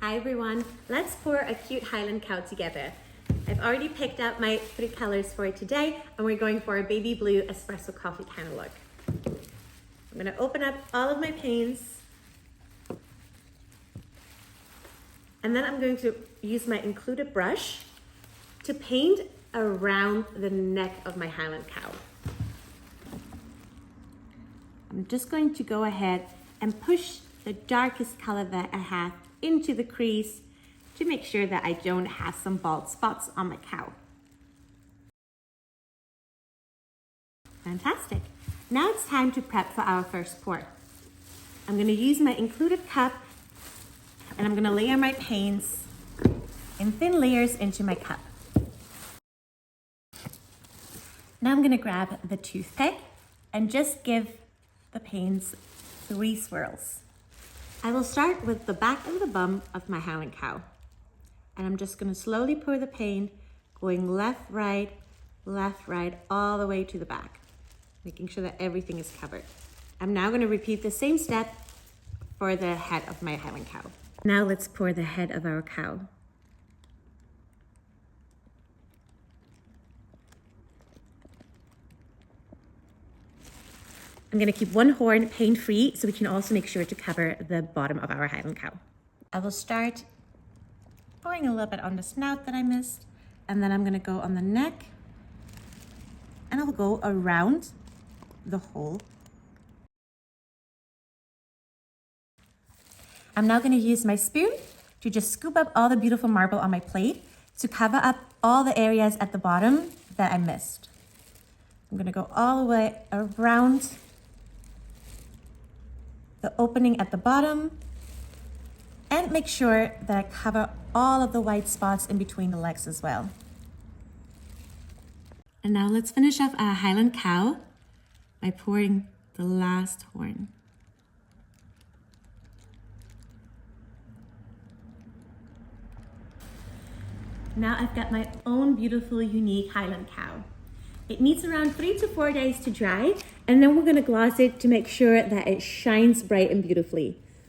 Hi everyone, let's pour a cute Highland Cow together. I've already picked out my 3 colors for today and we're going for a baby blue espresso coffee kind of look. I'm going to open up all of my paints and then I'm going to use my included brush to paint around the neck of my Highland Cow. I'm just going to go ahead and push the darkest color that I have into the crease to make sure that I don't have some bald spots on my cow. Fantastic. Now it's time to prep for our first pour. I'm going to use my included cup and I'm going to layer my paints in thin layers into my cup. Now I'm going to grab the toothpick and just give the paints 3 swirls. I will start with the back of the bum of my Highland Cow. And I'm just going to slowly pour the paint, going left, right, all the way to the back, making sure that everything is covered. I'm now going to repeat the same step for the head of my Highland Cow. Now let's pour the head of our cow. I'm going to keep one horn paint-free so we can also make sure to cover the bottom of our Highland Cow. I will start pouring a little bit on the snout that I missed, and then I'm going to go on the neck, and I'll go around the whole. I'm now going to use my spoon to just scoop up all the beautiful marble on my plate to cover up all the areas at the bottom that I missed. I'm going to go all the way around the opening at the bottom and make sure that I cover all of the white spots in between the legs as well. And now let's finish off our Highland Cow by pouring the last horn. Now I've got my own beautiful, unique Highland Cow. It needs around 3 to 4 days to dry, and then we're going to gloss it to make sure that it shines bright and beautifully.